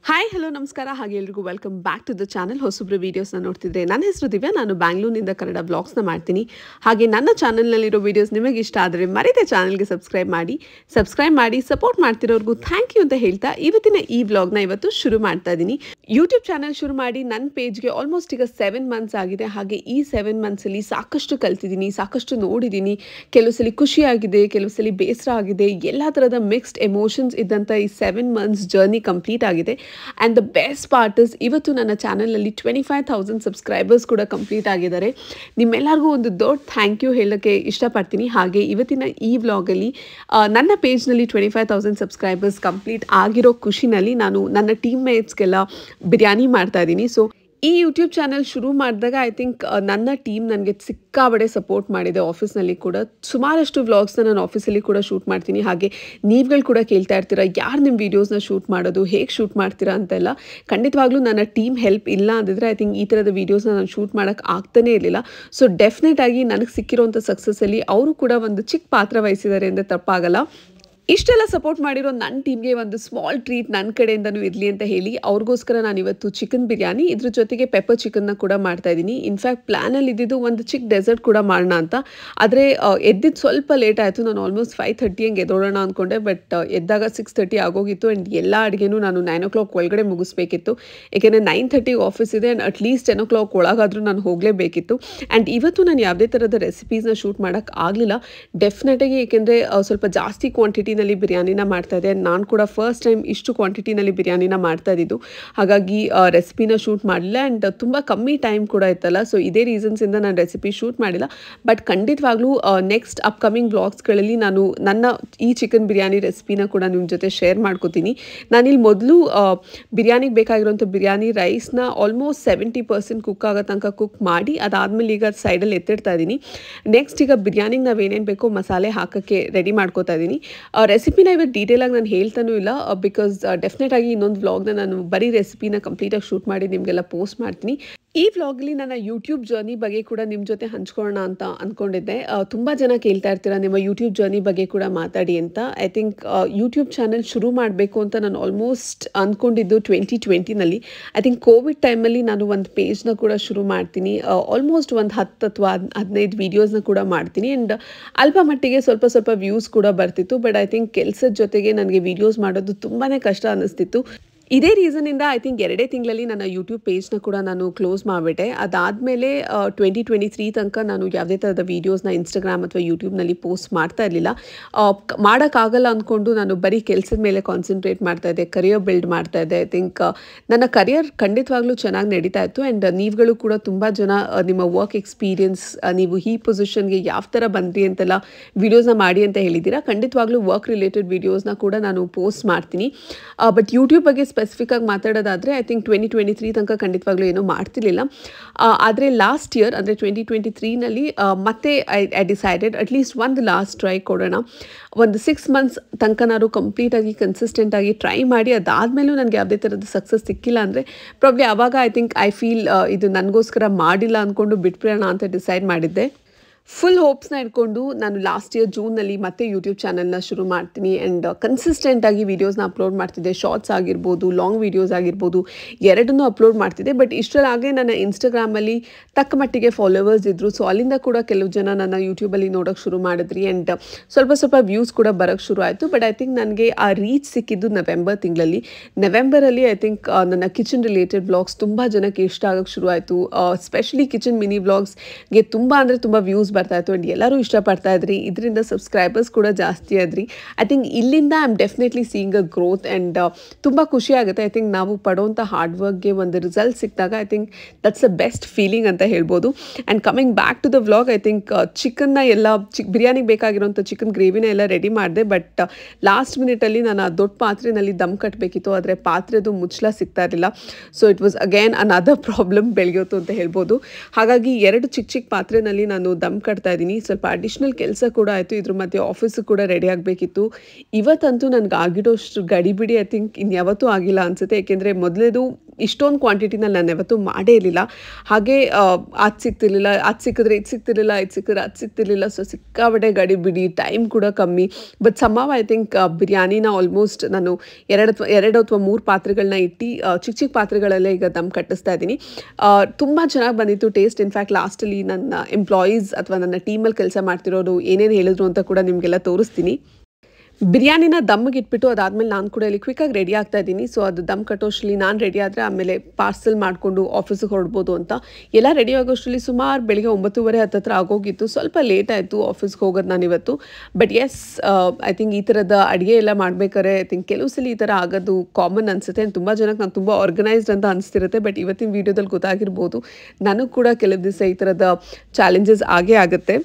Hi hello ನಮಸ್ಕಾರ ಹಾಗೆ ಎಲ್ರಿಗೂ welcome back to the channel. ಹೊಸಬ್ರು ವೀಡಿಯೋಸ್ನ ನೋಡ್ತಿದ್ರೆ ನನ್ನ ಹೆಸರು ದಿವ್ಯಾ. ನಾನು ಬ್ಯಾಂಗ್ಳೂರಿನಿಂದ ಕನ್ನಡ ಬ್ಲಾಗ್ಸ್ನ ಮಾಡ್ತೀನಿ. ಹಾಗೆ ನನ್ನ ಚಾನಲ್ನಲ್ಲಿರೋ ವೀಡಿಯೋಸ್ ನಿಮಗೆ ಇಷ್ಟ ಆದರೆ ಮರೀದೆ ಚಾನಲ್ಗೆ ಸಬ್ಸ್ಕ್ರೈಬ್ ಮಾಡಿ ಸಪೋರ್ಟ್ ಮಾಡ್ತಿರೋರ್ಗೂ ಥ್ಯಾಂಕ್ ಯು ಅಂತ ಹೇಳ್ತಾ ಇವತ್ತಿನ ಈ ವ್ಲಾಗ್ನ ಇವತ್ತು ಶುರು ಮಾಡ್ತಾ ಇದ್ದೀನಿ. ಯೂಟ್ಯೂಬ್ ಚಾನಲ್ ಶುರು ಮಾಡಿ ನನ್ನ ಪೇಜ್ಗೆ ಆಲ್ಮೋಸ್ಟ್ ಈಗ 7 ಮಂತ್ಸ್ ಆಗಿದೆ. ಹಾಗೆ ಈ 7 ಮಂತ್ಸಲ್ಲಿ ಸಾಕಷ್ಟು ಕಲ್ತಿದ್ದೀನಿ, ಸಾಕಷ್ಟು ನೋಡಿದ್ದೀನಿ. ಕೆಲವು ಸಲ ಖುಷಿಯಾಗಿದೆ, ಕೆಲವು ಸಲ ಬೇಸರ ಆಗಿದೆ, ಎಲ್ಲ ಥರದ ಮಿಕ್ಸ್ಡ್ ಎಮೋಷನ್ಸ್ ಇದ್ದಂಥ ಈ 7 ಮಂತ್ಸ್ ಜರ್ನಿ ಕಂಪ್ಲೀಟ್ ಆಗಿದೆ. And the best part is ಇವತ್ತು ನನ್ನ ಚಾನಲಲ್ಲಿ 25,000 ಸಬ್ಸ್ಕ್ರೈಬರ್ಸ್ ಕೂಡ ಕಂಪ್ಲೀಟ್ ಆಗಿದ್ದಾರೆ. ನಿಮ್ಮೆಲ್ಲರಿಗೂ ಒಂದು ದೊಡ್ಡ ಥ್ಯಾಂಕ್ ಯು ಹೇಳೋಕ್ಕೆ ಇಷ್ಟಪಡ್ತೀನಿ. ಹಾಗೆ ಇವತ್ತಿನ ಈ ವ್ಲಾಗಲ್ಲಿ ನನ್ನ ಪೇಜ್ನಲ್ಲಿ 25,000 ಸಬ್ಸ್ಕ್ರೈಬರ್ಸ್ ಕಂಪ್ಲೀಟ್ ಆಗಿರೋ ಖುಷಿನಲ್ಲಿ ನಾನು ನನ್ನ ಟೀಮ್ ಮೇಟ್ಸ್ಗೆಲ್ಲ ಬಿರಿಯಾನಿ ಮಾಡ್ತಾ ಇದ್ದೀನಿ. ಸೊ ಈ ಯೂಟ್ಯೂಬ್ ಚಾನಲ್ ಶುರು ಮಾಡಿದಾಗ ಐ ಥಿಂಕ್ ನನ್ನ ಟೀಮ್ ನನಗೆ ಸಿಕ್ಕಾಬಡೆ ಸಪೋರ್ಟ್ ಮಾಡಿದೆ. ಆಫೀಸ್ನಲ್ಲಿ ಕೂಡ ಸುಮಾರಷ್ಟು ವ್ಲಾಗ್ಸ್ನ ನಾನು ಆಫೀಸಲ್ಲಿ ಕೂಡ ಶೂಟ್ ಮಾಡ್ತೀನಿ. ಹಾಗೆ ನೀವುಗಳು ಕೂಡ ಕೇಳ್ತಾ ಇರ್ತೀರ, ಯಾರು ನಿಮ್ಮ ವೀಡಿಯೋಸ್ನ ಶೂಟ್ ಮಾಡೋದು, ಹೇಗೆ ಶೂಟ್ ಮಾಡ್ತೀರಾ ಅಂತೆಲ್ಲ. ಖಂಡಿತವಾಗ್ಲೂ ನನ್ನ ಟೀಮ್ ಹೆಲ್ಪ್ ಇಲ್ಲ ಅಂದಿದ್ರೆ ಐ ಥಿಂಕ್ ಈ ಥರದ ವೀಡಿಯೋಸ್ನ ನಾನು ಶೂಟ್ ಮಾಡೋಕ್ಕೆ ಆಗ್ತಾನೇ ಇರಲಿಲ್ಲ. ಸೊ ಡೆಫಿನೆಟ್ ಆಗಿ ನನಗೆ ಸಿಕ್ಕಿರೋಂಥ ಸಕ್ಸಸ್ಸಲ್ಲಿ ಅವರು ಕೂಡ ಒಂದು ಚಿಕ್ಕ ಪಾತ್ರ ವಹಿಸಿದ್ದಾರೆ ಅಂದರೆ ತಪ್ಪಾಗಲ್ಲ. ಇಷ್ಟೆಲ್ಲ ಸಪೋರ್ಟ್ ಮಾಡಿರೋ ನನ್ನ ಟೀಮ್ಗೆ ಒಂದು ಸ್ಮಾಲ್ ಟ್ರೀಟ್ ನನ್ನ ಕಡೆಯಿಂದನೂ ಇರಲಿ ಅಂತ ಹೇಳಿ ಅವ್ರಿಗೋಸ್ಕರ ನಾನು ಇವತ್ತು ಚಿಕನ್ ಬಿರಿಯಾನಿ, ಇದ್ರ ಜೊತೆಗೆ ಪೆಪ್ಪರ್ ಚಿಕನ್ನ ಕೂಡ ಮಾಡ್ತಾ ಇದ್ದೀನಿ. ಇನ್ಫ್ಯಾಕ್ಟ್ ಪ್ಲ್ಯಾನಲ್ಲಿ ಇದ್ದಿದ್ದು ಒಂದು ಚಿಕ್ಕ ಡೆಸರ್ಟ್ ಕೂಡ ಮಾಡೋಣ ಅಂತ. ಆದರೆ ಎದ್ದಿದ್ದು ಸ್ವಲ್ಪ ಲೇಟ್ ಆಯಿತು. ನಾನು ಆಲ್ಮೋಸ್ಟ್ 5:30 ಹಂಗೆ ಎದ್ದೋಳೋಣ ಅಂದ್ಕೊಂಡೆ, ಬಟ್ ಎದ್ದಾಗ 6:30 ಆಗೋಗಿತ್ತು. ಆ್ಯಂಡ್ ಎಲ್ಲ ಅಡುಗೆನೂ ನಾನು 9 o'clock ಒಳಗಡೆ ಮುಗಿಸ್ಬೇಕಿತ್ತು. ಏಕೆಂದರೆ 9:30 ಆಫೀಸ್ ಇದೆ ಆ್ಯಂಡ್ ಅಟ್ಲೀಸ್ಟ್ 10 o'clock ಒಳಗಾದರೂ ನಾನು ಹೋಗಲೇಬೇಕಿತ್ತು. ಆ್ಯಂಡ್ ಇವತ್ತು ನಾನು ಯಾವುದೇ ಥರದ ರೆಸಿಪೀಸ್ನ ಶೂಟ್ ಮಾಡೋಕ್ಕೆ ಆಗಲಿಲ್ಲ ಡೆಫಿನೆಟಾಗಿ, ಏಕೆಂದರೆ ಸ್ವಲ್ಪ ಜಾಸ್ತಿ ಕ್ವಾಂಟಿಟಿನಲ್ಲಿ ಬಿರಿಯಾನಿನ ಮಾಡ್ತಾ ಇದೆ. ನಾನು ಕೂಡ ಫಸ್ಟ್ ಟೈಮ್ ಇಷ್ಟು ಕ್ವಾಂಟಿಟಿನಲ್ಲಿ ಬಿರಿಯಾನಿನ ಮಾಡ್ತಾ ಇದ್ದಿದ್ದು. ಹಾಗಾಗಿ ರೆಸಿಪಿನ ಶೂಟ್ ಮಾಡಲಿಲ್ಲ ಆ್ಯಂಡ್ ತುಂಬ ಕಮ್ಮಿ ಟೈಮ್ ಕೂಡ ಇತ್ತಲ್ಲ. ಸೊ ಇದೇ ರೀಸನ್ಸಿಂದ ನಾನು ರೆಸಿಪಿ ಶೂಟ್ ಮಾಡಿಲ್ಲ. ಬಟ್ ಖಂಡಿತವಾಗ್ಲೂ ನೆಕ್ಸ್ಟ್ ಅಪ್ಕಮಿಂಗ್ ವ್ಲಾಗ್ಸ್ಗಳಲ್ಲಿ ನಾನು ನನ್ನ ಈ ಚಿಕನ್ ಬಿರಿಯಾನಿ ರೆಸಿಪಿನ ಕೂಡ ನಿಮ್ಮ ಜೊತೆ ಶೇರ್ ಮಾಡ್ಕೋತೀನಿ. ನಾನಿಲ್ಲಿ ಮೊದಲು ಬಿರಿಯಾನಿಗೆ ಬೇಕಾಗಿರೋಂಥ ಬಿರಿಯಾನಿ ರೈಸ್ನ ಆಲ್ಮೋಸ್ಟ್ 70% ಕುಕ್ ಆಗೋ ತನಕ ಕುಕ್ ಮಾಡಿ ಅದಾದಮೇಲೆ ಈಗ ಸೈಡಲ್ಲಿ ಎತ್ತಿಡ್ತಾ ಇದ್ದೀನಿ. ನೆಕ್ಸ್ಟ್ ಈಗ ಬಿರಿಯಾನಿಗೆ ನಾವೇನೇನು ಬೇಕೋ ಮಸಾಲೆ ಹಾಕೋಕ್ಕೆ ರೆಡಿ ಮಾಡ್ಕೋತಾ ಇದ್ದೀನಿ. ರೆಸಿಪಿನ ಇವತ್ತು ಡೀಟೇಲಾಗಿ ನಾನು ಹೇಳ್ತಾನೂ ಇಲ್ಲ, ಬಿಕಾಸ್ ಡೆಫಿನೆಟ್ ಆಗಿ ಇನ್ನೊಂದು ವ್ಲಾಗ್ನ ನಾನು ಬರೀ ರೆಸಿಪಿನ ಕಂಪ್ಲೀಟಾಗಿ ಶೂಟ್ ಮಾಡಿ ನಿಮಗೆಲ್ಲ ಪೋಸ್ಟ್ ಮಾಡ್ತೀನಿ. ಈ ವ್ಲಾಗಲ್ಲಿ ನನ್ನ ಯೂಟ್ಯೂಬ್ ಜರ್ನಿ ಬಗ್ಗೆ ಕೂಡ ನಿಮ್ಮ ಜೊತೆ ಹಂಚ್ಕೊಳ್ಳೋಣ ಅಂತ ಅಂದ್ಕೊಂಡಿದ್ದೆ. ತುಂಬ ಜನ ಕೇಳ್ತಾ ಇರ್ತೀರ ನಿಮ್ಮ ಯೂಟ್ಯೂಬ್ ಜರ್ನಿ ಬಗ್ಗೆ ಕೂಡ ಮಾತಾಡಿ ಅಂತ. ಐ ಥಿಂಕ್ ಯೂಟ್ಯೂಬ್ ಚಾನಲ್ ಶುರು ಮಾಡಬೇಕು ಅಂತ ನಾನು ಆಲ್ಮೋಸ್ಟ್ ಅಂದ್ಕೊಂಡಿದ್ದು 2020ನಲ್ಲಿ. ಐ ಥಿಂಕ್ ಕೋವಿಡ್ ಟೈಮಲ್ಲಿ ನಾನು ಒಂದು ಪೇಜ್ನ ಕೂಡ ಶುರು ಮಾಡ್ತೀನಿ. ಆಲ್ಮೋಸ್ಟ್ ಒಂದು 10 ಅಥವಾ 15 ವೀಡಿಯೋಸ್ನ ಕೂಡ ಮಾಡ್ತೀನಿ. ಆ್ಯಂಡ್ ಅಲ್ಪ ಮಟ್ಟಿಗೆ ಸ್ವಲ್ಪ ವ್ಯೂಸ್ ಕೂಡ ಬರ್ತಿತ್ತು. ಬಟ್ ಐ ಥಿಂಕ್ ಕೆಲಸದ ಜೊತೆಗೆ ನನಗೆ ವೀಡಿಯೋಸ್ ಮಾಡೋದು ತುಂಬಾ ಕಷ್ಟ ಅನ್ನಿಸ್ತಿತ್ತು. ಇದೇ ರೀಸನಿಂದ ಐ ಥಿಂಕ್ 2 ತಿಂಗಳಲ್ಲಿ ನನ್ನ ಯೂಟ್ಯೂಬ್ ಪೇಜ್ನ ಕೂಡ ನಾನು ಕ್ಲೋಸ್ ಮಾಡಿಬಿಟ್ಟೆ. ಅದಾದಮೇಲೆ 2023 ತನಕ ನಾನು ಯಾವುದೇ ಥರದ ವೀಡಿಯೋಸ್ನ ಇನ್ಸ್ಟಾಗ್ರಾಮ್ ಅಥವಾ ಯೂಟ್ಯೂಬ್ನಲ್ಲಿ ಪೋಸ್ಟ್ ಮಾಡ್ತಾ ಇರಲಿಲ್ಲ. ಮಾಡೋಕ್ಕಾಗಲ್ಲ ಅಂದ್ಕೊಂಡು ನಾನು ಬರೀ ಕೆಲಸದ ಮೇಲೆ ಕಾನ್ಸಂಟ್ರೇಟ್ ಮಾಡ್ತಾಯಿದ್ದೆ, ಕರಿಯರ್ ಬಿಲ್ಡ್ ಮಾಡ್ತಾಯಿದ್ದೆ. ಐ ಥಿಂಕ್ ನನ್ನ ಕರಿಯರ್ ಖಂಡಿತವಾಗ್ಲೂ ಚೆನ್ನಾಗಿ ನಡೀತಾ ಇತ್ತು. ಆ್ಯಂಡ್ ನೀವುಗಳು ಕೂಡ ತುಂಬ ಜನ ನಿಮ್ಮ ವರ್ಕ್ ಎಕ್ಸ್ಪೀರಿಯನ್ಸ್, ನೀವು ಈ ಪೊಸಿಷನ್ಗೆ ಯಾವ ಥರ ಬಂದ್ರಿ ಅಂತೆಲ್ಲ ವೀಡಿಯೋಸ್ನ ಮಾಡಿ ಅಂತ ಹೇಳಿದ್ದೀರಾ. ಖಂಡಿತವಾಗ್ಲೂ ವರ್ಕ್ ರಿಲೇಟೆಡ್ ವೀಡಿಯೋಸ್ನ ಕೂಡ ನಾನು ಪೋಸ್ಟ್ ಮಾಡ್ತೀನಿ. ಬಟ್ ಯೂಟ್ಯೂಬ್ ಬಗ್ಗೆ ಸ್ಪೆಸಿಫಿಕ್ ಆಗಿ ಮಾತಾಡೋದಾದರೆ ಐ ಥಿಂಕ್ 2023 ತನಕ ಖಂಡಿತವಾಗ್ಲೂ ಏನೂ ಮಾಡ್ತಿರ್ಲಿಲ್ಲ. ಆದರೆ ಲಾಸ್ಟ್ ಇಯರ್ ಅಂದರೆ 2023ನಲ್ಲಿ ಮತ್ತೆ ಐ ಡಿಸೈಡೆಡ್ ಅಟ್ಲೀಸ್ಟ್ ಒಂದು ಲಾಸ್ಟ್ ಟ್ರೈ ಕೊಡೋಣ. ಒಂದು 6 ಮಂತ್ಸ್ ತನಕ ನಾನು ಕಂಪ್ಲೀಟಾಗಿ ಕನ್ಸಿಸ್ಟೆಂಟಾಗಿ ಟ್ರೈ ಮಾಡಿ ಅದಾದಮೇಲೂ ನನಗೆ ಯಾವುದೇ ಥರದ ಸಕ್ಸಸ್ ಸಿಕ್ಕಿಲ್ಲ ಅಂದರೆ ಪ್ರಾಬ್ಲಿ ಆವಾಗ ಐ ಥಿಂಕ್ ಐ ಫೀಲ್ ಇದು ನನಗೋಸ್ಕರ ಮಾಡಿಲ್ಲ ಅಂದ್ಕೊಂಡು ಬಿಟ್ಬಿಡೋಣ ಅಂತ ಡಿಸೈಡ್ ಮಾಡಿದ್ದೆ. ಫುಲ್ ಹೋಪ್ಸ್ನ ಇಟ್ಕೊಂಡು ನಾನು ಲಾಸ್ಟ್ ಇಯರ್ ಜೂನಲ್ಲಿ ಮತ್ತೆ ಯೂಟ್ಯೂಬ್ ಚಾನಲ್ನ ಶುರು ಮಾಡ್ತೀನಿ. ಆ್ಯಂಡ್ ಕನ್ಸಿಸ್ಟೆಂಟಾಗಿ ವೀಡಿಯೋಸ್ನ ಅಪ್ಲೋಡ್ ಮಾಡ್ತಿದ್ದೆ. ಶಾರ್ಟ್ಸ್ ಆಗಿರ್ಬೋದು, ಲಾಂಗ್ ವೀಡಿಯೋಸ್ ಆಗಿರ್ಬೋದು, ಎರಡನ್ನೂ ಅಪ್ಲೋಡ್ ಮಾಡ್ತಿದ್ದೆ. ಬಟ್ ಇಷ್ಟರಾಗೆ ನನ್ನ ಇನ್ಸ್ಟಾಗ್ರಾಮಲ್ಲಿ ತಕ್ಕ ಮಟ್ಟಿಗೆ ಫಾಲೋವರ್ಸ್ ಇದ್ದರು. ಸೊ ಅಲ್ಲಿಂದ ಕೂಡ ಕೆಲವು ಜನ ನನ್ನ ಯೂಟ್ಯೂಬಲ್ಲಿ ನೋಡೋಕ್ಕೆ ಶುರು ಮಾಡಿದ್ರಿ. ಆ್ಯಂಡ್ ಸ್ವಲ್ಪ ವ್ಯೂಸ್ ಕೂಡ ಬರೋಕ್ಕೆ ಶುರು ಆಯಿತು. ಬಟ್ ಐ ಥಿಂಕ್ ನನಗೆ ಆ ರೀಚ್ ಸಿಕ್ಕಿದ್ದು ನವೆಂಬರ್ ತಿಂಗಳಲ್ಲಿ. ನವೆಂಬರಲ್ಲಿ ಐ ಥಿಂಕ್ ನನ್ನ ಕಿಚನ್ ರಿಲೇಟೆಡ್ ವ್ಲಾಗ್ಸ್ ತುಂಬ ಜನಕ್ಕೆ ಇಷ್ಟ ಆಗೋಕ್ಕೆ ಶುರು ಆಯಿತು. ಸ್ಪೆಷಲಿ ಕಿಚನ್ ಮಿನಿ ವ್ಲಾಗ್ಸ್ಗೆ ತುಂಬ ಅಂದರೆ ತುಂಬ ವ್ಯೂಸ್ ಬರ್ತಾಯಿತ್ತು. ಆ್ಯಂಡ್ ಎಲ್ಲರೂ ಇಷ್ಟಪಡ್ತಾ ಇದ್ರಿ. ಇದರಿಂದ ಸಬ್ಸ್ಕ್ರೈಬರ್ಸ್ ಕೂಡ ಜಾಸ್ತಿ ಆದ್ರಿ. ಐ ಥಿಂಕ್ ಇಲ್ಲಿಂದ I am definitely seeing a growth. And ತುಂಬ ಖುಷಿ ಆಗುತ್ತೆ. ಐ ಥಿಂಕ್ ನಾವು ಪಡೋಂಥ ಹಾರ್ಡ್ ವರ್ಕ್ಗೆ ಒಂದು ರಿಸಲ್ಟ್ ಸಿಕ್ಕಿದಾಗ I think that's a best feeling ಅಂತ ಹೇಳ್ಬೋದು. And coming back to the vlog, I think ಚಿಕನ್ನ ಎಲ್ಲ ಬಿರಿಯಾನಿಗೆ ಬೇಕಾಗಿರೋಂಥ ಚಿಕನ್ ಗ್ರೇವಿನ ಎಲ್ಲ ರೆಡಿ ಮಾಡಿದೆ. ಬಟ್ ಲಾಸ್ಟ್ ಮಿನಿಟಲ್ಲಿ ನಾನು ಆ ದೊಡ್ಡ ಪಾತ್ರೆಯಲ್ಲಿ ದಮ್ ಕಟ್ಟಬೇಕಿತ್ತು, ಆದರೆ ಪಾತ್ರೆದು ಮುಚ್ಚಳ ಸಿಗ್ತಾ ಇರಲಿಲ್ಲ. So it was again another problem ಬೆಳೆಯೋತು ಅಂತ ಹೇಳ್ಬೋದು. ಹಾಗಾಗಿ 2 ಚಿಕ್ಕ ಪಾತ್ರೆಯಲ್ಲಿ ನಾನು ದಮ್ ಕಟ್ತಾ ಇದ್ದೀನಿ. ಸ್ವಲ್ಪ ಅಡಿಷ್ನಲ್ ಕೆಲಸ ಕೂಡ ಆಯಿತು. ಇದ್ರ ಮಧ್ಯೆ ಆಫೀಸು ಕೂಡ ರೆಡಿ ಆಗಬೇಕಿತ್ತು. ಇವತ್ತಂತೂ ನನಗೆ ಆಗಿಡೋಷ್ಟು ಗಡಿಬಿಡಿ ಐ ಥಿಂಕ್ ಇನ್ಯಾವತ್ತೂ ಆಗಿಲ್ಲ ಅನಿಸುತ್ತೆ. ಏಕೆಂದರೆ ಮೊದಲೇದು ಇಷ್ಟೊಂದು ಕ್ವಾಂಟಿಟಿನಲ್ಲಿ ನಾನು ಯಾವತ್ತೂ ಮಾಡೇ ಇರಲಿಲ್ಲ. ಹಾಗೆ ಅದು ಸಿಗ್ತಿರ್ಲಿಲ್ಲ, ಅದು ಸಿಕ್ಕಿದ್ರೆ ಇದು ಸಿಗ್ತಿರ್ಲಿಲ್ಲ, ಇದು ಸಿಕ್ಕಿದ್ರೆ ಅದು ಸಿಗ್ತಿರ್ಲಿಲ್ಲ. ಸೊ ಸಿಕ್ಕಾಬಟ್ಟೆ ಗಡಿಬಿಡಿ, ಟೈಮ್ ಕೂಡ ಕಮ್ಮಿ. ಬಟ್ ಸಮ್ಹಾವ್ ಐ ಥಿಂಕ್ ಬಿರಿಯಾನಿನ ಆಲ್ಮೋಸ್ಟ್ ನಾನು 2 ಅಥವಾ 3 ಪಾತ್ರೆಗಳನ್ನ ಇಟ್ಟು ಚಿಕ್ಕ ಚಿಕ್ಕ ಪಾತ್ರೆಗಳಲ್ಲೇ ಈಗ ದಮ್ ಕಟ್ಟಿಸ್ತಾ ಇದ್ದೀನಿ. ತುಂಬ ಚೆನ್ನಾಗಿ ಬಂದಿತ್ತು ಟೇಸ್ಟ್. ಇನ್ಫ್ಯಾಕ್ಟ್ ಲಾಸ್ಟಲ್ಲಿ ನನ್ನ ಎಂಪ್ಲಾಯೀಸ್ ಅಥವಾ ನನ್ನ ಟೀಮಲ್ಲಿ ಕೆಲಸ ಮಾಡ್ತಿರೋರು ಏನೇನು ಹೇಳಿದ್ರು ಅಂತ ಕೂಡ ನಿಮಗೆಲ್ಲ ತೋರಿಸ್ತೀನಿ. ಬಿರಿಯಾನಿನ ದಮ್ಮಿಗೆ ಇಟ್ಬಿಟ್ಟು ಅದಾದಮೇಲೆ ನಾನು ಕೂಡ ಇಲ್ಲಿ ಕ್ವಿಕ್ಕಾಗಿ ರೆಡಿ ಆಗ್ತಾ ಇದ್ದೀನಿ. ಸೊ ಅದು ದಮ್ ಕಟ್ಟೋಷ್ಟರಲ್ಲಿ ನಾನು ರೆಡಿ ಆದರೆ ಆಮೇಲೆ ಪಾರ್ಸಲ್ ಮಾಡಿಕೊಂಡು ಆಫೀಸಿಗೆ ಹೊರಡ್ಬೋದು ಅಂತ ಎಲ್ಲ ರೆಡಿ ಆಗೋಷ್ಟರಲ್ಲಿ ಸುಮಾರು ಬೆಳಿಗ್ಗೆ 9:30 ಹತ್ತಿರ ಆಗೋಗಿತ್ತು. ಸ್ವಲ್ಪ ಲೇಟ್ ಆಯಿತು ಆಫೀಸ್ಗೆ ಹೋಗೋದು ನಾನು ಇವತ್ತು. ಬಟ್ ಎಸ್, ಐ ಥಿಂಕ್ ಈ ಥರದ ಅಡುಗೆ ಎಲ್ಲ ಮಾಡಬೇಕಾದ್ರೆ ಐ ಥಿಂಕ್ ಕೆಲವು ಸಲ ಈ ಥರ ಆಗೋದು ಕಾಮನ್ ಅನಿಸುತ್ತೆ. ತುಂಬ ಜನಕ್ಕೆ ನಾನು ತುಂಬ ಆರ್ಗನೈಸ್ಡ್ ಅಂತ ಅನಿಸ್ತಿರುತ್ತೆ. ಬಟ್ ಇವತ್ತಿನ ವೀಡಿಯೋದಲ್ಲಿ ಗೊತ್ತಾಗಿರ್ಬೋದು, ನನಗೆ ಕೂಡ ಕೆಲವು ದಿವಸ ಈ ಥರದ ಚಾಲೆಂಜಸ್ ಆಗೇ ಆಗುತ್ತೆ.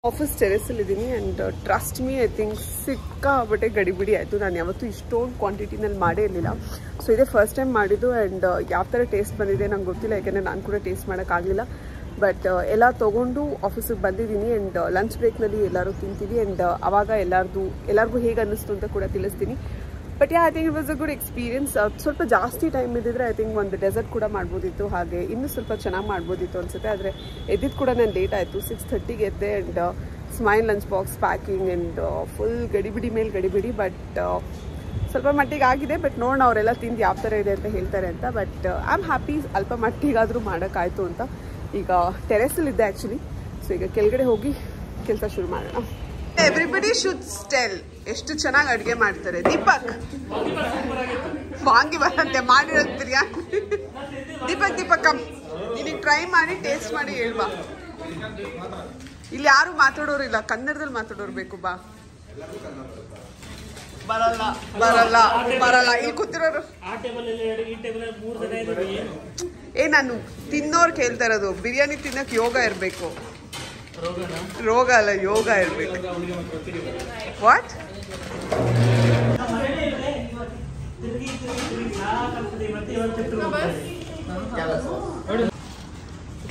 ಆಫೀಸ್ ಟೆರೆಸಲ್ಲಿದ್ದೀನಿ and trust me, I think ಸಿಕ್ಕಾಬಟ್ಟೆ ಗಡಿಬಿಡಿ ಆಯಿತು. ನಾನು ಯಾವತ್ತೂ ಇಷ್ಟೊಂದು ಕ್ವಾಂಟಿಟಿನಲ್ಲಿ ಮಾಡೇ ಇರಲಿಲ್ಲ. ಸೊ ಇದೇ ಫಸ್ಟ್ ಟೈಮ್ ಮಾಡಿದ್ದು ಆ್ಯಂಡ್ ಯಾವ ಥರ ಟೇಸ್ಟ್ ಬಂದಿದೆ ನಂಗೆ ಗೊತ್ತಿಲ್ಲ, ಯಾಕೆಂದರೆ ನಾನು ಕೂಡ ಟೇಸ್ಟ್ ಮಾಡೋಕ್ಕಾಗಲಿಲ್ಲ. ಬಟ್ ಎಲ್ಲ ತೊಗೊಂಡು ಆಫೀಸಿಗೆ ಬಂದಿದ್ದೀನಿ ಆ್ಯಂಡ್ ಲಂಚ್ ಬ್ರೇಕ್ನಲ್ಲಿ ಎಲ್ಲರೂ ತಿಂತೀವಿ ಆ್ಯಂಡ್ ಆವಾಗ ಎಲ್ಲರಿಗೂ ಹೇಗೆ ಅನ್ನಿಸ್ತು ಅಂತ ಕೂಡ ತಿಳಿಸ್ತೀನಿ. But I think it was a good experience. ಸ್ವಲ್ಪ ಜಾಸ್ತಿ ಟೈಮ್ ಇದ್ದಿದ್ರೆ ಐ ಥಿಂಕ್ ಒಂದು ಡೆಸರ್ಟ್ ಕೂಡ ಮಾಡ್ಬೋದಿತ್ತು, ಹಾಗೆ ಇನ್ನೂ ಸ್ವಲ್ಪ ಚೆನ್ನಾಗಿ ಮಾಡ್ಬೋದಿತ್ತು ಅನಿಸುತ್ತೆ. ಆದರೆ ಎದ್ದಿದ್ದು ಕೂಡ ನಾನು ಲೇಟ್ ಆಯಿತು. 6:30ಗೆ ಎದ್ದೆ and smile lunch box packing and full ಗಡಿಬಿಡಿ ಮೇಲೆ ಗಡಿಬಿಡಿ. ಬಟ್ ಸ್ವಲ್ಪ ಮಟ್ಟಿಗೆ ಆಗಿದೆ. ಬಟ್ ನೋಡೋಣ ಅವರೆಲ್ಲ ತಿಂದು ಯಾವ ಥರ ಇದೆ ಅಂತ ಹೇಳ್ತಾರೆ ಅಂತ. ಬಟ್ ಐ ಆಮ್ ಹ್ಯಾಪಿ, ಅಲ್ಪ ಮಟ್ಟಿಗಾದರೂ ಮಾಡೋಕ್ಕಾಯ್ತು ಅಂತ. ಈಗ ಟೆರೆಸಲ್ಲಿದ್ದೆ ಆ್ಯಕ್ಚುಲಿ. ಸೊ ಈಗ ಕೆಳಗಡೆ ಹೋಗಿ ಕೆಲಸ ಶುರು ಮಾಡೋಣ. ಎವ್ರಿಬಡಿ ಶುಡ್ ಟೆಲ್ ಎಷ್ಟು ಚೆನ್ನಾಗಿ ಅಡುಗೆ ಮಾಡ್ತಾರೆ. ದೀಪಕ್ ವಾಂಗಿ ಬರುತ್ತೆ ಮಾಡಿರೋದು ಬಿರಿಯಾನಿ. ದೀಪಕ್ ನಿನಗೆ ಟ್ರೈ ಮಾಡಿ ಟೇಸ್ಟ್ ಮಾಡಿ ಹೇಳ್ಬಾ. ಇಲ್ಲಿ ಯಾರು ಮಾತಾಡೋರಿಲ್ಲ, ಕನ್ನಡದಲ್ಲಿ ಮಾತಾಡೋರು ಬೇಕು. ಬಾ. ಬರಲ್ಲ ಇಲ್ಲಿ ಕೂತಿರೋರು. ನಾನು ತಿನ್ನೋರು ಕೇಳ್ತಾ ಇರೋದು, ಬಿರಿಯಾನಿ ತಿನ್ನಕ್ಕೆ ಯೋಗ ಇರಬೇಕು. ರೋಗ ಅಲ್ಲ, ಯೋಗ ಇರಬೇಕು. What?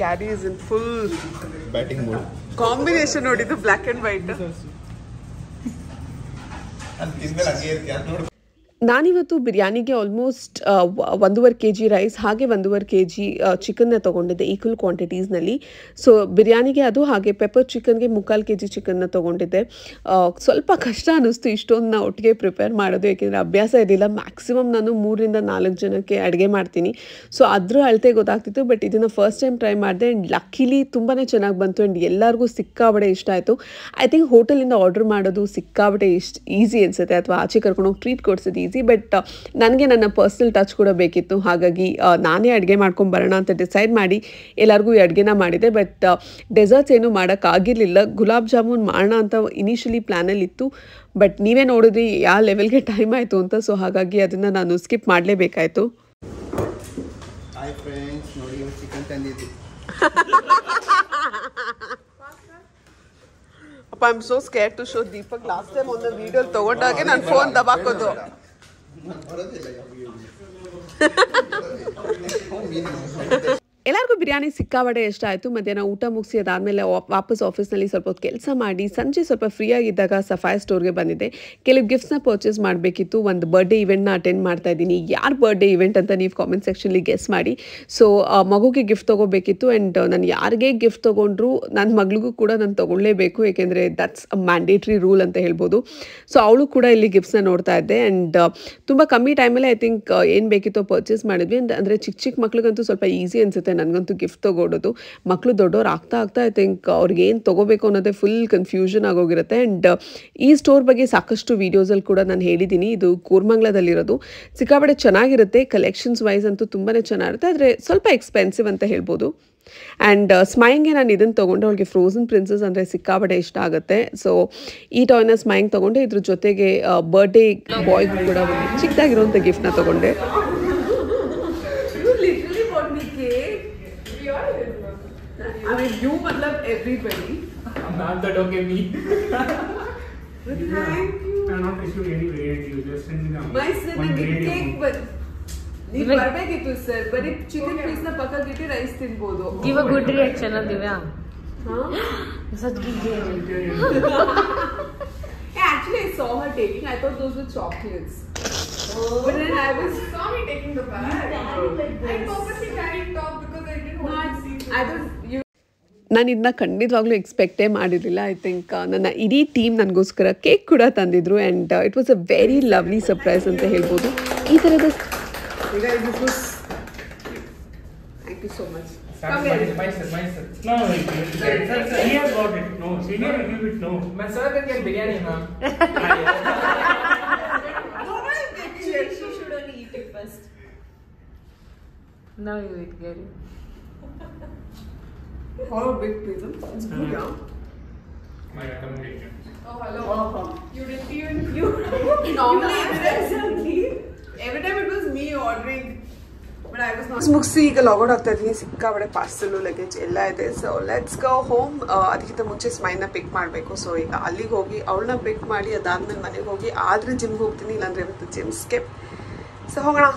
Gary is in full batting mode. Combination ನೋಡಿದ್ದು ಬ್ಲ್ಯಾಕ್ ಅಂಡ್ ವೈಟ್. ನಾನಿವತ್ತು ಬಿರಿಯಾನಿಗೆ ಆಲ್ಮೋಸ್ಟ್ 1.5 kg ರೈಸ್ ಹಾಗೆ 1.5 kg ಚಿಕನ್ನ ತೊಗೊಂಡಿದ್ದೆ ಈಕ್ವಲ್ ಕ್ವಾಂಟಿಟೀಸ್ನಲ್ಲಿ. ಸೊ ಬಿರಿಯಾನಿಗೆ ಅದು, ಹಾಗೆ ಪೆಪ್ಪರ್ ಚಿಕನ್ಗೆ 3/4 kg ಚಿಕನ್ನ ತೊಗೊಂಡಿದ್ದೆ. ಸ್ವಲ್ಪ ಕಷ್ಟ ಅನ್ನಿಸ್ತು ಇಷ್ಟೊಂದು ಒಟ್ಟಿಗೆ ಪ್ರಿಪೇರ್ ಮಾಡೋದು, ಏಕೆಂದರೆ ಅಭ್ಯಾಸ ಇರಲಿಲ್ಲ. ಮ್ಯಾಕ್ಸಿಮಮ್ ನಾನು 3ರಿಂದ 4 ಜನಕ್ಕೆ ಅಡುಗೆ ಮಾಡ್ತೀನಿ. ಸೊ ಅದ್ರ ಅಳತೆ ಗೊತ್ತಾಗ್ತಿತ್ತು. ಬಟ್ ಇದನ್ನು ಫಸ್ಟ್ ಟೈಮ್ ಟ್ರೈ ಮಾಡಿದೆ ಆ್ಯಂಡ್ ಲಕ್ಕಿಲಿ ತುಂಬಾ ಚೆನ್ನಾಗಿ ಬಂತು ಆ್ಯಂಡ್ ಎಲ್ಲರಿಗೂ ಸಿಕ್ಕಾಬಡೆ ಇಷ್ಟ ಆಯಿತು. ಐ ಥಿಂಕ್ ಹೋಟೆಲಿಂದ ಆರ್ಡರ್ ಮಾಡೋದು ಸಿಕ್ಕಾಬಡೆ ಈಸಿ ಅನಿಸುತ್ತೆ, ಅಥವಾ ಆಚೆ ಕರ್ಕೊಂಡೋಗಿ ಟ್ರೀಟ್ ಕೊಡಿಸೋದು ಈಸಿ. ಬಟ್ ನನಗೆ ನನ್ನ ಪರ್ಸ್ನಲ್ ಟಚ್ ಕೂಡ ಬೇಕಿತ್ತು. ಹಾಗಾಗಿ ನಾನೇ ಅಡುಗೆ ಮಾಡ್ಕೊಂಡು ಬರೋಣ ಅಂತ ಡಿಸೈಡ್ ಮಾಡಿ ಎಲ್ಲರಿಗೂ ಈ ಅಡುಗೆನ ಮಾಡಿದೆ. ಬಟ್ ಡೆಸರ್ಟ್ಸ್ ಏನೂ ಮಾಡೋಕ್ಕಾಗಿರಲಿಲ್ಲ. ಗುಲಾಬ್ ಜಾಮೂನ್ ಮಾಡೋಣ ಅಂತ ಇನಿಷಿಯಲಿ ಪ್ಲ್ಯಾನಲ್ಲಿತ್ತು. ಬಟ್ ನೀವೇ ನೋಡಿದ್ರಿ ಯಾವ ಲೆವೆಲ್ಗೆ ಟೈಮ್ ಆಯಿತು ಅಂತ. ಸೊ ಹಾಗಾಗಿ ಅದನ್ನು ನಾನು ಸ್ಕಿಪ್ ಮಾಡಲೇಬೇಕಾಯಿತು. ಅಪ್ಪ, I am so scared to show Deepak. Last time ಒಂದು ವಿಡಿಯೋ ತಗೊಂಡಾಗೆ ನಾನು ಫೋನ್ ದಬಾಕೋದು. ಎಲ್ಲರಿಗೂ ಬಿರಿಯಾನಿ ಸಿಕ್ಕಾಬಡೆ ಇಷ್ಟ ಆಯಿತು. ಮಧ್ಯಾಹ್ನ ಊಟ ಮುಗಿಸಿ ಅದಾದಮೇಲೆ ವಾಪಸ್ ಆಫೀಸ್ನಲ್ಲಿ ಸ್ವಲ್ಪ ಹೊತ್ತು ಕೆಲಸ ಮಾಡಿ ಸಂಜೆ ಸ್ವಲ್ಪ ಫ್ರೀ ಆಗಿದ್ದಾಗ ಸಫಾಯ್ ಸ್ಟೋರ್ಗೆ ಬಂದಿದ್ದೆ. ಕೆಲವು ಗಿಫ್ಟ್ಸ್ನ ಪರ್ಚೇಸ್ ಮಾಡಬೇಕಿತ್ತು. ಒಂದು ಬರ್ಡೇ ಇವೆಂಟ್ನ ಅಟೆಂಡ್ ಮಾಡ್ತಾ ಇದ್ದೀನಿ. ಯಾರು ಬರ್ಡೇ ಇವೆಂಟ್ ಅಂತ ನೀವು ಕಾಮೆಂಟ್ ಸೆಕ್ಷನ್ಲಿ ಗೆಸ್ ಮಾಡಿ. ಸೊ ಮಗುಗೆ ಗಿಫ್ಟ್ ತೊಗೋಬೇಕಿತ್ತು ಆ್ಯಂಡ್ ನಾನು ಯಾರಿಗೆ ಗಿಫ್ಟ್ ತೊಗೊಂಡ್ರು ನನ್ನ ಮಗಳಿಗೂ ಕೂಡ ನಾನು ತೊಗೊಳ್ಳೇಬೇಕು, ಏಕೆಂದರೆ ದಟ್ಸ್ ಅ ಮ್ಯಾಂಡೇಟ್ರಿ ರೂಲ್ ಅಂತ ಹೇಳ್ಬೋದು. ಸೊ ಅವಳು ಕೂಡ ಇಲ್ಲಿ ಗಿಫ್ಟ್ಸ್ನ ನೋಡ್ತಾ ಇದ್ದೆ ಆ್ಯಂಡ್ ತುಂಬ ಕಮ್ಮಿ ಟೈಮಲ್ಲಿ ಐ ಥಿಂಕ್ ಏನು ಬೇಕಿತ್ತೋ ಪರ್ಚೇಸ್ ಮಾಡಿದ್ವಿ. ಅಂದರೆ ಚಿಕ್ಕ ಮಕ್ಳಿಗಂತೂ ಸ್ವಲ್ಪ ಈಸಿ ಅನಿಸುತ್ತೆ ನನಗಂತೂ ಗಿಫ್ಟ್ ತೊಗೊಡೋದು. ಮಕ್ಕಳು ದೊಡ್ಡವ್ರು ಆಗ್ತಾ ಐ ಥಿಂಕ್ ಅವ್ರಿಗೆ ಏನು ತೊಗೋಬೇಕು ಅನ್ನೋದೇ ಫುಲ್ ಕನ್ಫ್ಯೂಷನ್ ಆಗೋಗಿರುತ್ತೆ. ಆ್ಯಂಡ್ ಈ ಸ್ಟೋರ್ ಬಗ್ಗೆ ಸಾಕಷ್ಟು ವೀಡಿಯೋಸಲ್ಲಿ ಕೂಡ ನಾನು ಹೇಳಿದ್ದೀನಿ. ಇದು ಕೋರ್ಮಂಗ್ಲದಲ್ಲಿರೋದು. ಸಿಕ್ಕಾಪಟ್ಟೆ ಚೆನ್ನಾಗಿರುತ್ತೆ. ಕಲೆಕ್ಷನ್ಸ್ ವೈಸ್ ಅಂತೂ ತುಂಬಾ ಚೆನ್ನಾಗಿರುತ್ತೆ, ಆದರೆ ಸ್ವಲ್ಪ ಎಕ್ಸ್ಪೆನ್ಸಿವ್ ಅಂತ ಹೇಳ್ಬೋದು. ಆ್ಯಂಡ್ ಸ್ಮೈಂಗೆ ನಾನು ಇದನ್ನು ತೊಗೊಂಡೆ. ಅವಳಿಗೆ ಫ್ರೋಝನ್ ಪ್ರಿನ್ಸಸ್ ಅಂದರೆ ಸಿಕ್ಕಾಪಟ್ಟೆ ಇಷ್ಟ ಆಗುತ್ತೆ. ಸೊ ಈ ಟಾಯ್ನ ಸ್ಮೈಂಗ್ ತೊಗೊಂಡೆ. ಇದ್ರ ಜೊತೆಗೆ ಬರ್ಡೇ ಬಾಯ್ಗೂ ಕೂಡ ಒಂದು ಚಿಕ್ಕದಾಗಿರೋಂಥ ಗಿಫ್ಟ್ನ ತೊಗೊಂಡೆ. I mean, you matlab everybody. Not that okay, me. Thank you. I'm not issuing any variant. You just send me the my son a cake, but ನೀವು ಬರಬೇಕಿತ್ತು ಸರ್. ಬರೀ ಚಿಕನ್ ಪೀಸ್ನ ಪಕ್ಕಕ್ಕಿಟ್ಟು ರೈಸ್ ತಿನ್ಬೋದು. Give a good reaction, Divya. Such good reaction. Actually, I saw her taking. I thought those were chocolates. But then I was saw me taking the bag. I purposely carried top because I didn't want to see. I don't you ನಾನು ಇದನ್ನ ಖಂಡಿತವಾಗ್ಲೂ ಎಕ್ಸ್ಪೆಕ್ಟೇ ಮಾಡಿರಲಿಲ್ಲ. I think ನನ್ನ ಇಡೀ team ನನಗೋಸ್ಕರ cake ಕೂಡ ತಂದಿದ್ರು and it was a very lovely surprise ಅಂತ ಹೇಳ್ಬೋದು. ಈ ಥರದ thank you so much. No, he has got it. No, senior will give it. No. My sir can get biryani, ma'am. She should only eat it first. Now you eat, Gary. How big pizza? It's good, yeah. My recommendation. Oh, hello. You didn't even. Normally, every time it was me ordering. But I was not. ಮುಗಿಸಿ ಈಗ logout ಆಗ್ತಾ ಇದ್ದೀನಿ. ಸಿಕ್ಕಾಬಡೆ parcel luggage ಎಲ್ಲ ಇದೆ. So let's go home. ಅದಕ್ಕಿಂತ ಮುಂಚೆ ಸ್ಮೈಲ್ನ ಪಿಕ್ ಮಾಡಬೇಕು. So ಈಗ ಅಲ್ಲಿಗೆ ಹೋಗಿ ಅವಳನ್ನ ಪಿಕ್ ಮಾಡಿ ಅದಾದ್ಮೇಲೆ ಮನೆಗೆ ಹೋಗಿ ಆದರೆ ಜಿಮ್ಗೆ ಹೋಗ್ತೀನಿ, ಇಲ್ಲಾಂದ್ರೆ ಇವತ್ತು ಜಿಮ್ ಸ್ಕಿಪ್. ಸೊ ಹೋಗೋಣ.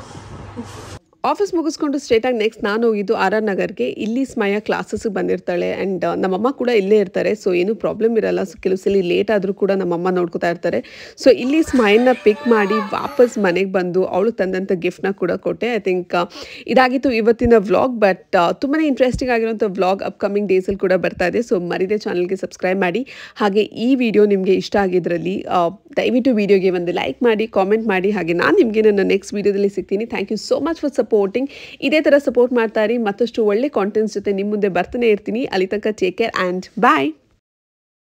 ಆಫೀಸ್ ಮುಗಿಸ್ಕೊಂಡು ಸ್ಟ್ರೇಟಾಗಿ ನೆಕ್ಸ್ಟ್ ನಾನು ಹೋಗಿದ್ದು RR ನಗರ್ಗೆ. ಇಲ್ಲಿ ಸ್ಮಯ ಕ್ಲಾಸಸ್ಗೆ ಬಂದಿರ್ತಾಳೆ ಆ್ಯಂಡ್ ನಮ್ಮಮ್ಮ ಕೂಡ ಇಲ್ಲೇ ಇರ್ತಾರೆ. ಸೊ ಏನೂ ಪ್ರಾಬ್ಲಮ್ ಇರಲ್ಲ. ಸೊ ಕೆಲವು ಸಲ ಲೇಟ್ ಆದರೂ ಕೂಡ ನಮ್ಮಮ್ಮ ನೋಡ್ಕೊತಾ ಇರ್ತಾರೆ. ಸೊ ಇಲ್ಲಿ ಸ್ಮೈಲ್ನ ಪಿಕ್ ಮಾಡಿ ವಾಪಸ್ ಮನೆಗೆ ಬಂದು ಅವಳು ತಂದಂಥ ಗಿಫ್ಟ್ನ ಕೂಡ ಕೊಟ್ಟೆ. ಐ ಥಿಂಕ್ ಇದಾಗಿತ್ತು ಇವತ್ತಿನ ವ್ಲಾಗ್. ಬಟ್ ತುಂಬಾ ಇಂಟ್ರೆಸ್ಟಿಂಗ್ ಆಗಿರೋಂಥ ವ್ಲಾಗ್ ಅಪ್ಕಮಿಂಗ್ ಡೇಸಲ್ಲಿ ಕೂಡ ಬರ್ತಾ ಇದೆ. ಸೊ ಮರಿದೇ ಚಾನಲ್ಗೆ ಸಬ್ಸ್ಕ್ರೈಬ್ ಮಾಡಿ. ಹಾಗೆ ಈ ವಿಡಿಯೋ ನಿಮಗೆ ಇಷ್ಟ ಆಗಿದ್ರಲ್ಲಿ ದಯವಿಟ್ಟು ವಿಡಿಯೋಗೆ ಒಂದು ಲೈಕ್ ಮಾಡಿ, ಕಾಮೆಂಟ್ ಮಾಡಿ. ಹಾಗೆ ನಾನು ನಿಮಗೆ ನನ್ನ ನೆಕ್ಸ್ಟ್ ವಿಡಿಯೋದಲ್ಲಿ ಸಿಗ್ತೀನಿ. Thank you so much for supporting. ಇದೇ ಥರ ಸಪೋರ್ಟ್ ಮಾಡ್ತಾ ಇರಿ. ಮತ್ತಷ್ಟು ಒಳ್ಳೆ ಕಾಂಟೆಂಟ್ಸ್ ಜೊತೆ ನಿಮ್ಮ ಮುಂದೆ ಬರ್ತಾನೆ ಇರ್ತೀನಿ. ಅಲ್ಲಿ ತನಕ ಟೇಕ್ ಕೇರ್ ಆ್ಯಂಡ್ ಬಾಯ್.